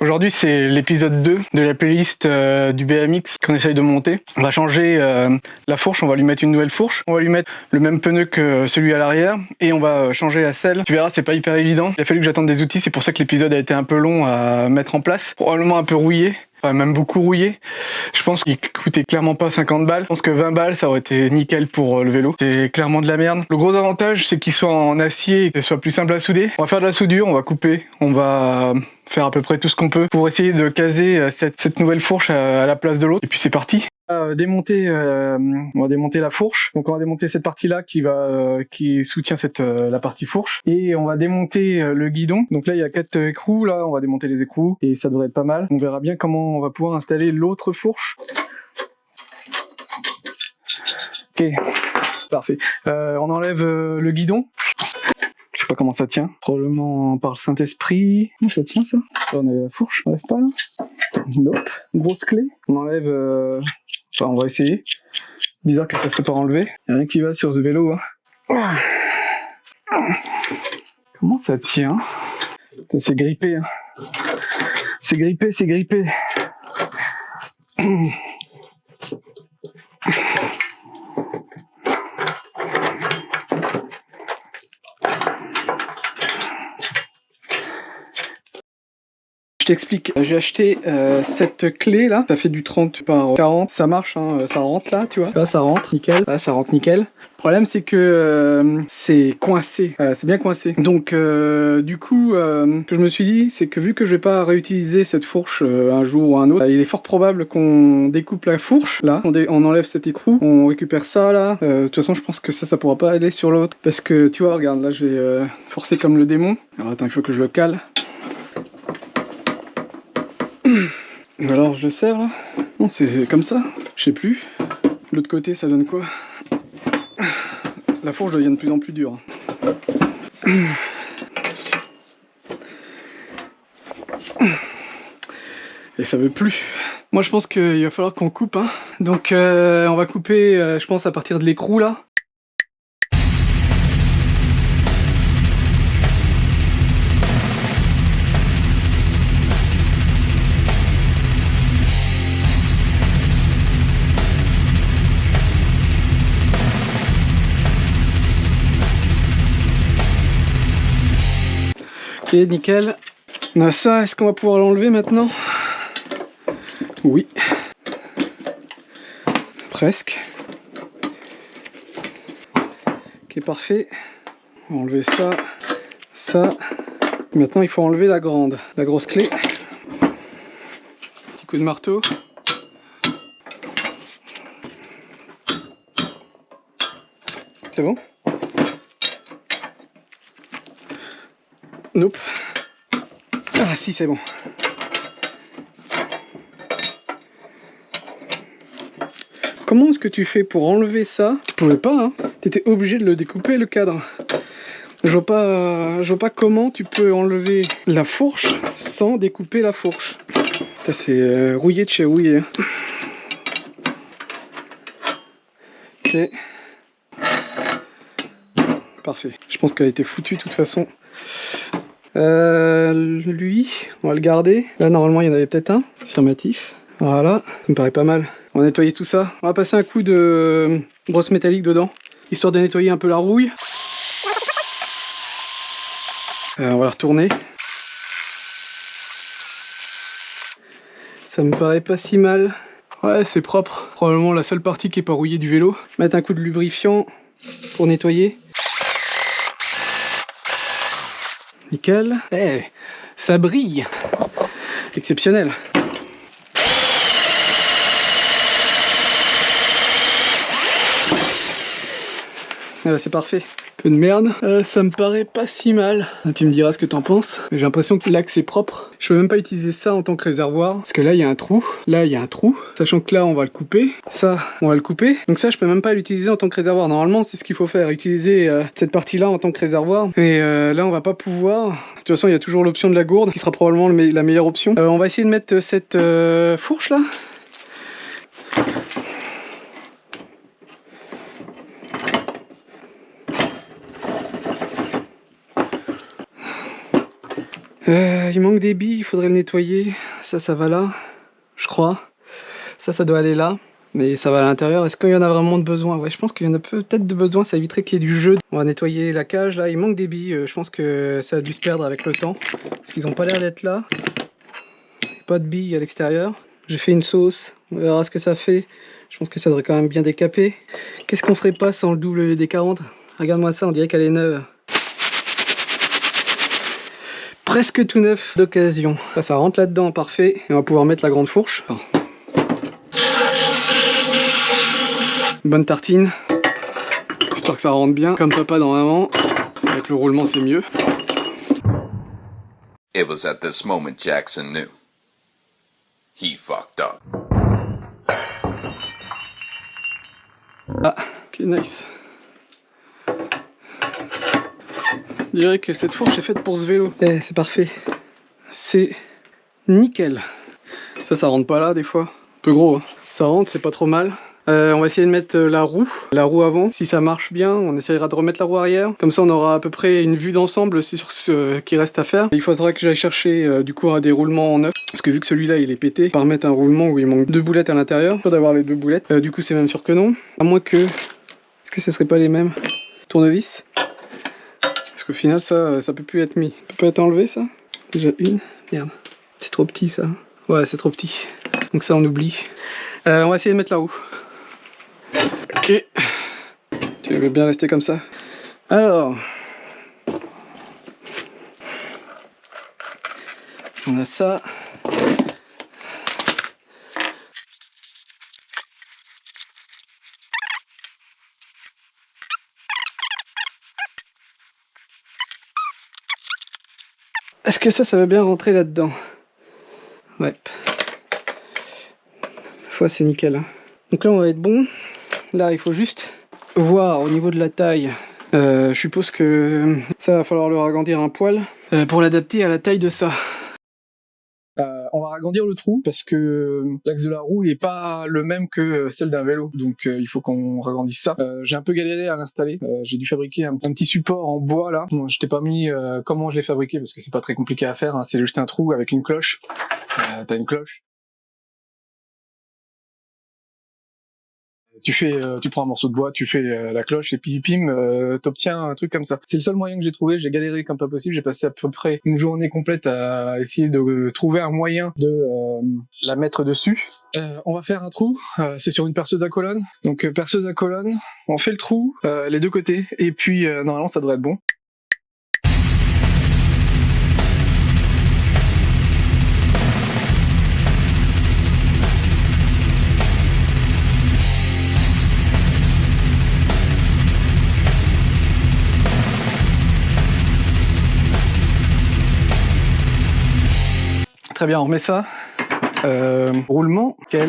Aujourd'hui, c'est l'épisode 2 de la playlist du BMX qu'on essaye de monter. On va changer la fourche, on va lui mettre une nouvelle fourche. On va lui mettre le même pneu que celui à l'arrière et on va changer la selle. Tu verras, c'est pas hyper évident. Il a fallu que j'attende des outils, c'est pour ça que l'épisode a été un peu long à mettre en place. Probablement un peu rouillé. Enfin, même beaucoup rouillé. Je pense qu'il coûtait clairement pas 50 balles. Je pense que 20 balles, ça aurait été nickel pour le vélo. C'est clairement de la merde. Le gros avantage, c'est qu'il soit en acier et qu'il soit plus simple à souder. On va faire de la soudure, on va couper, on va faire à peu près tout ce qu'on peut pour essayer de caser cette nouvelle fourche à la place de l'autre. Et puis c'est parti. On va démonter la fourche. Donc on va démonter cette partie-là qui soutient la partie fourche. Et on va démonter le guidon. Donc là il y a 4 écrous. Là on va démonter les écrous et ça devrait être pas mal. On verra bien comment on va pouvoir installer l'autre fourche. Ok, parfait. On enlève le guidon. Je sais pas comment ça tient. Probablement par le Saint-Esprit. Comment ça tient ça? On a la fourche, on enlève pas là. Nope. Grosse clé. On enlève. Enfin, on va essayer. Bizarre que ça se soit pas enlevé. Y'a rien qui va sur ce vélo. Hein. Comment ça tient? C'est grippé. Hein. C'est grippé, c'est grippé. Je t'explique, j'ai acheté cette clé là, ça fait du 30 par 40, ça marche, hein, ça rentre là, tu vois, là ça rentre nickel, là ça rentre nickel. Le problème c'est que c'est coincé, c'est bien coincé. Donc du coup, ce que je me suis dit, c'est que vu que je vais pas réutiliser cette fourche un jour ou un autre, il est fort probable qu'on découpe la fourche, là, on enlève cet écrou, on récupère ça là. De toute façon je pense que ça pourra pas aller sur l'autre, parce que tu vois, regarde, là je vais forcer comme le démon. Alors attends, il faut que je le cale. Alors je le serre là. Non, c'est comme ça. Je sais plus. L'autre côté ça donne quoi? La fourche devient de plus en plus dure. Et ça veut plus. Moi je pense qu'il va falloir qu'on coupe. Hein. Donc on va couper, je pense à partir de l'écrou là. Ok, nickel. On a ça, est-ce qu'on va pouvoir l'enlever maintenant? Oui. Presque. Ok, parfait. On va enlever ça, ça. Maintenant, il faut enlever la grosse clé. Petit coup de marteau. C'est bon? Nope. Ah si, c'est bon. Comment est-ce que tu fais pour enlever ça? Tu pouvais pas, hein? T'étais obligé de le découper, le cadre. Je vois pas comment tu peux enlever la fourche sans découper la fourche. C'est rouillé de chez rouillé. Ok. Parfait. Je pense qu'elle a été foutue de toute façon. Lui, on va le garder. Là, normalement, il y en avait peut-être un. Affirmatif. Voilà, ça me paraît pas mal. On va nettoyer tout ça. On va passer un coup de brosse métallique dedans, histoire de nettoyer un peu la rouille. On va la retourner. Ça me paraît pas si mal. Ouais, c'est propre. Probablement la seule partie qui est pas rouillée du vélo. Mettre un coup de lubrifiant pour nettoyer. Nickel. Eh, ça brille. Exceptionnel. C'est parfait. Peu de merde. Ça me paraît pas si mal. Tu me diras ce que t'en penses. J'ai l'impression que l'axe est propre. Je peux même pas utiliser ça en tant que réservoir. Parce que là, il y a un trou. Là, il y a un trou. Sachant que là, on va le couper. Ça, on va le couper. Donc ça, je peux même pas l'utiliser en tant que réservoir. Normalement, c'est ce qu'il faut faire. Utiliser cette partie-là en tant que réservoir. Et là, on va pas pouvoir. De toute façon, il y a toujours l'option de la gourde qui sera probablement la meilleure option. On va essayer de mettre cette fourche là. Il manque des billes, il faudrait le nettoyer. Ça va là, je crois. Ça doit aller là. Mais ça va à l'intérieur. Est-ce qu'il y en a vraiment de besoin? Ouais, je pense qu'il y en a peut-être de besoin. Ça éviterait qu'il y ait du jeu. On va nettoyer la cage. Là, il manque des billes. Je pense que ça a dû se perdre avec le temps. Parce qu'ils n'ont pas l'air d'être là. Pas de billes à l'extérieur. J'ai fait une sauce. On verra ce que ça fait. Je pense que ça devrait quand même bien décaper. Qu'est-ce qu'on ferait pas sans le WD-40? Regarde-moi ça, on dirait qu'elle est neuve. Presque tout neuf d'occasion. Ça rentre là-dedans, parfait. Et on va pouvoir mettre la grande fourche. Bonne tartine, histoire que ça rentre bien, comme papa dans maman. Avec le roulement, c'est mieux. It was at this moment Jackson knew. He fucked up. Ah, ok, nice. Je dirais que cette fourche est faite pour ce vélo. Eh, c'est parfait. C'est nickel. Ça rentre pas là, des fois. Un peu gros, hein. Ça rentre, c'est pas trop mal. On va essayer de mettre la roue avant. Si ça marche bien, on essaiera de remettre la roue arrière. Comme ça, on aura à peu près une vue d'ensemble sur ce qui reste à faire. Il faudra que j'aille chercher du coup un des roulements en neuf. Parce que vu que celui-là, il est pété, par mettre un roulement où il manque 2 boulettes à l'intérieur. Pas d'avoir les 2 boulettes. Du coup, c'est même sûr que non. À moins que... Est-ce que ce serait pas les mêmes tournevis? Parce qu'au final, ça peut plus être mis. Ça peut pas être enlevé, ça? Déjà une. Merde. C'est trop petit, ça. Ouais, c'est trop petit. Donc ça, on oublie. On va essayer de mettre la roue. Ok, tu veux bien rester comme ça. Alors, on a ça. Est-ce que ça va bien rentrer là-dedans? Ouais. Fois c'est nickel. Donc là on va être bon. Là il faut juste voir au niveau de la taille. Je suppose que ça va falloir le agrandir un poil pour l'adapter à la taille de ça. On va agrandir le trou parce que l'axe de la roue n'est pas le même que celle d'un vélo, donc il faut qu'on agrandisse ça. J'ai un peu galéré à l'installer, j'ai dû fabriquer un petit support en bois là. Bon, je t'ai pas mis comment je l'ai fabriqué parce que c'est pas très compliqué à faire, hein. C'est juste un trou avec une cloche. T'as une cloche. Tu prends un morceau de bois, tu fais la cloche et puis pim, t'obtiens un truc comme ça. C'est le seul moyen que j'ai trouvé, j'ai galéré comme pas possible, j'ai passé à peu près une journée complète à essayer de trouver un moyen de la mettre dessus. On va faire un trou, c'est sur une perceuse à colonne. Donc perceuse à colonne, on fait le trou, les deux côtés, et puis normalement ça devrait être bon. Très bien, on remet ça. Roulement, quel...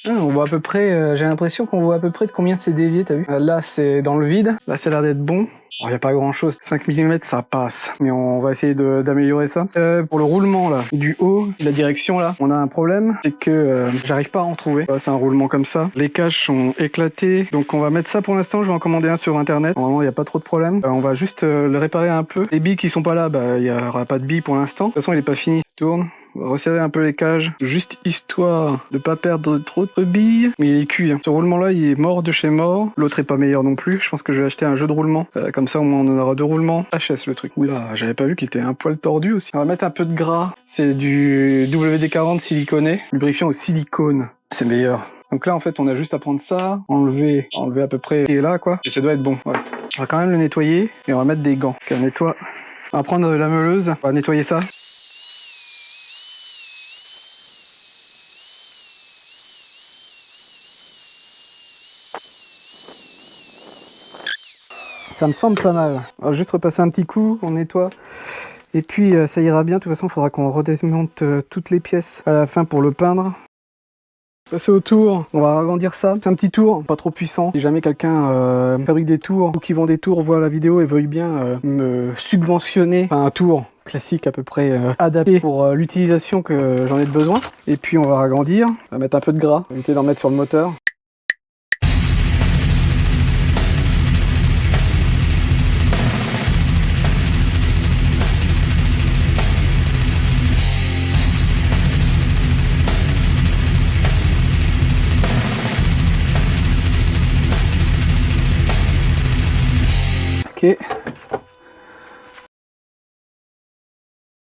on voit à peu près, j'ai l'impression qu'on voit à peu près de combien c'est dévié, t'as vu? Là c'est dans le vide, là ça a l'air d'être bon. Il n'y a pas grand chose, 5 mm ça passe, mais on va essayer d'améliorer ça. Pour le roulement là, du haut, la direction là, on a un problème, c'est que j'arrive pas à en trouver. C'est un roulement comme ça, les caches sont éclatées, donc on va mettre ça pour l'instant, je vais en commander un sur internet. Normalement il n'y a pas trop de problème, on va juste le réparer un peu. Les billes qui sont pas là, bah il n'y aura pas de billes pour l'instant. De toute façon il est pas fini, il tourne. On va resserrer un peu les cages, juste histoire de pas perdre trop de billes. Mais il est cuit, hein. Ce roulement là il est mort de chez mort. L'autre est pas meilleur non plus. Je pense que je vais acheter un jeu de roulement. Comme ça au moins on en aura 2 roulements. HS le truc. Oula, j'avais pas vu qu'il était un poil tordu aussi. On va mettre un peu de gras. C'est du WD-40 siliconé. Lubrifiant au silicone. C'est meilleur. Donc là en fait on a juste à prendre ça, enlever à peu près et là quoi. Et ça doit être bon. Ouais. On va quand même le nettoyer et on va mettre des gants. On nettoie. On va prendre la meuleuse. On va nettoyer ça. Ça me semble pas mal. On va juste repasser un petit coup, on nettoie. Et puis ça ira bien. De toute façon, il faudra qu'on redémonte toutes les pièces à la fin pour le peindre. Passer au tour, on va agrandir ça. C'est un petit tour, pas trop puissant. Si jamais quelqu'un fabrique des tours ou qui vend des tours, voit la vidéo et veuille bien me subventionner un tour classique à peu près adapté pour l'utilisation que j'en ai besoin. Et puis on va agrandir, on va mettre un peu de gras, éviter d'en mettre sur le moteur.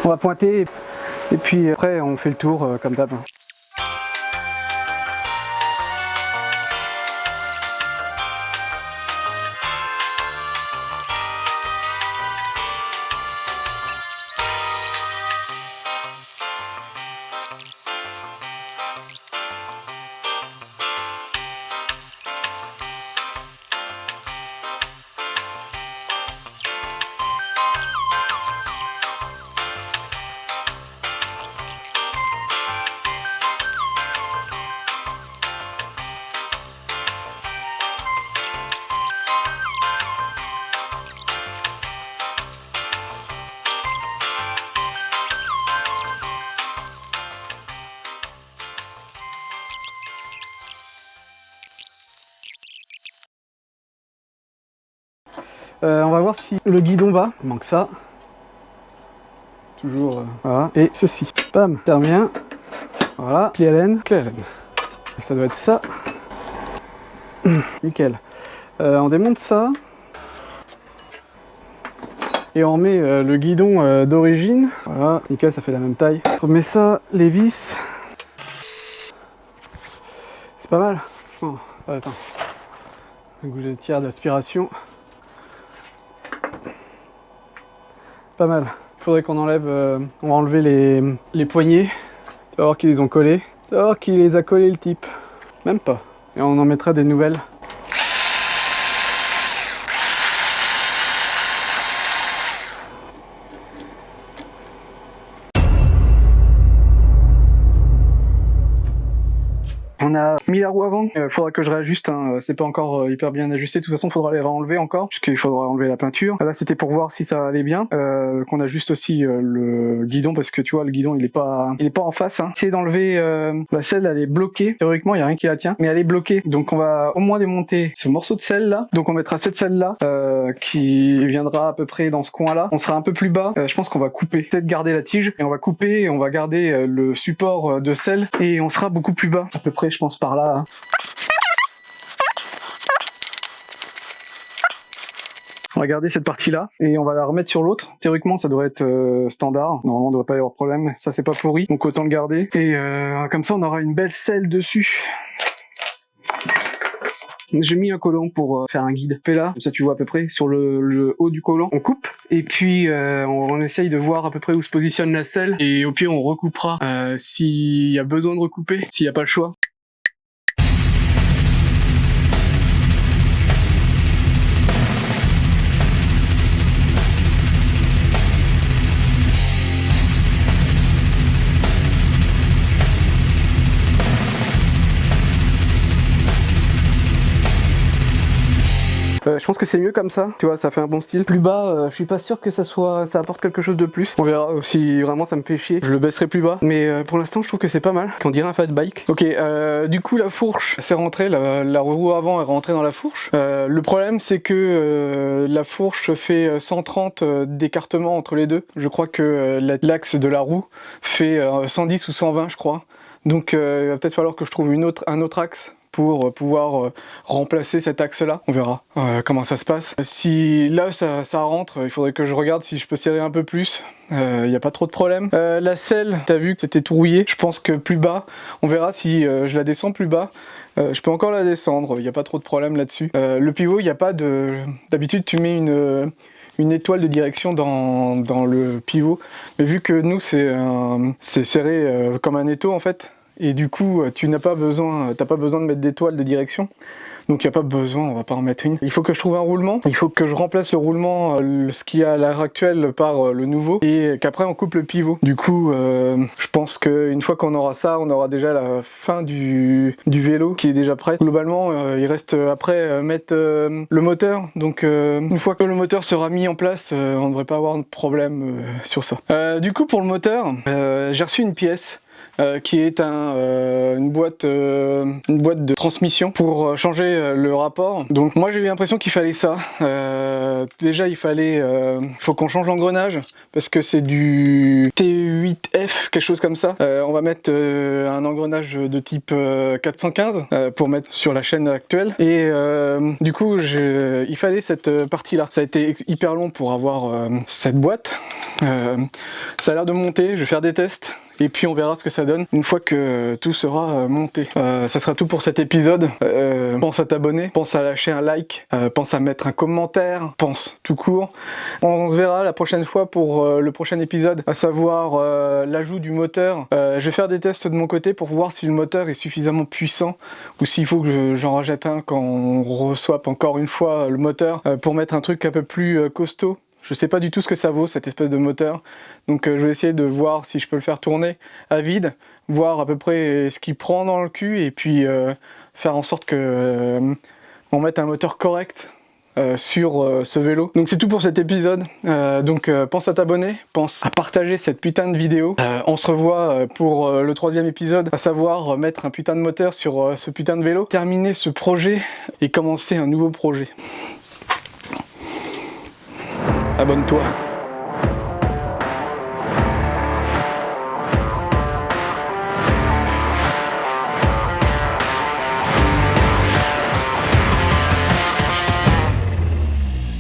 On va pointer et puis après on fait le tour comme d'hab. On va voir si le guidon va. Il manque ça. Toujours. Voilà. Et ceci. Bam. Termine. Voilà. Clé Allen. Clé Allen. Ça doit être ça. Nickel. On démonte ça. Et on remet le guidon d'origine. Voilà. Nickel, ça fait la même taille. On remet ça. Les vis. C'est pas mal. Oh, attends. Un goût de tiers d'aspiration. Pas mal. Il faudrait qu'on enlève, on va enlever les poignées. Tu vas voir qu'ils les ont collés. Tu vas voir qu'il les a collés le type. Même pas. Et on en mettra des nouvelles. On a mis la roue avant, faudra que je réajuste, hein. C'est pas encore hyper bien ajusté, de toute façon faudra les réenlever encore, puisqu'il faudra enlever la peinture. Là c'était pour voir si ça allait bien, qu'on ajuste aussi le guidon, parce que tu vois le guidon il est pas en face. Hein. Essayer d'enlever la selle, elle est bloquée, théoriquement il y a rien qui la tient, mais elle est bloquée, donc on va au moins démonter ce morceau de selle là, donc on mettra cette selle là, qui viendra à peu près dans ce coin là, on sera un peu plus bas, je pense qu'on va couper, peut-être garder la tige, et on va couper, et on va garder le support de selle, et on sera beaucoup plus bas, à peu près je pense par là. Hein. On va garder cette partie-là et on va la remettre sur l'autre. Théoriquement, ça devrait être standard. Normalement, il ne devrait pas y avoir de problème. Ça, c'est pas pourri, donc autant le garder. Et comme ça, on aura une belle selle dessus. J'ai mis un collant pour faire un guide. Fais là, comme ça tu vois à peu près sur le haut du collant. On coupe et puis on essaye de voir à peu près où se positionne la selle. Et au pire, on recoupera s'il y a besoin de recouper, s'il n'y a pas le choix. Je pense que c'est mieux comme ça, tu vois, ça fait un bon style. Plus bas, je suis pas sûr que ça apporte quelque chose de plus. On verra si vraiment ça me fait chier, je le baisserai plus bas. Mais pour l'instant, je trouve que c'est pas mal, qu'on dirait un fat bike. Ok, du coup, la fourche, c'est rentré, la roue avant est rentrée dans la fourche. Le problème, c'est que la fourche fait 130 d'écartement entre les deux. Je crois que l'axe de la roue fait 110 ou 120, je crois. Donc, il va peut-être falloir que je trouve un autre axe pour pouvoir remplacer cet axe-là. On verra comment ça se passe. Si là ça rentre, il faudrait que je regarde si je peux serrer un peu plus. Il n'y a pas trop de problème. La selle, t'as vu que c'était tout rouillé. Je pense que plus bas, on verra si je la descends plus bas. Je peux encore la descendre, il n'y a pas trop de problème là-dessus. Le pivot, il n'y a pas de... D'habitude, tu mets une étoile de direction dans le pivot. Mais vu que nous, c'est serré comme un étau en fait, et du coup tu n'as pas besoin, de mettre d'étoile de direction, donc il n'y a pas besoin, on va pas en mettre une. Il faut que je trouve un roulement, il faut que je remplace le roulement, ce qu'il y a à l'heure actuelle par le nouveau, et qu'après on coupe le pivot. Du coup je pense qu'une fois qu'on aura ça, on aura déjà la fin du vélo qui est déjà prêt. Globalement il reste après mettre le moteur, donc une fois que le moteur sera mis en place, on ne devrait pas avoir de problème sur ça. Du coup pour le moteur, j'ai reçu une pièce. qui est une boîte de transmission pour changer le rapport. Donc moi j'ai eu l'impression qu'il fallait ça. Déjà faut qu'on change l'engrenage parce que c'est du T8F, quelque chose comme ça. On va mettre un engrenage de type 415 pour mettre sur la chaîne actuelle. Et du coup il fallait cette partie là. Ça a été hyper long pour avoir cette boîte. Ça a l'air de monter, je vais faire des tests et puis on verra ce que ça donne une fois que tout sera monté. Ça sera tout pour cet épisode. Pense à t'abonner, pense à lâcher un like, pense à mettre un commentaire, pense tout court. On se verra la prochaine fois pour le prochain épisode, à savoir l'ajout du moteur. Je vais faire des tests de mon côté pour voir si le moteur est suffisamment puissant ou s'il faut que j'en rajette un quand on re-swap encore une fois le moteur pour mettre un truc un peu plus costaud. Je sais pas du tout ce que ça vaut cette espèce de moteur, donc je vais essayer de voir si je peux le faire tourner à vide, voir à peu près ce qu'il prend dans le cul et puis faire en sorte que on mette un moteur correct sur ce vélo. Donc c'est tout pour cet épisode, pense à t'abonner, pense à partager cette putain de vidéo. On se revoit pour le 3e épisode, à savoir mettre un putain de moteur sur ce putain de vélo, terminer ce projet et commencer un nouveau projet. Abonne-toi.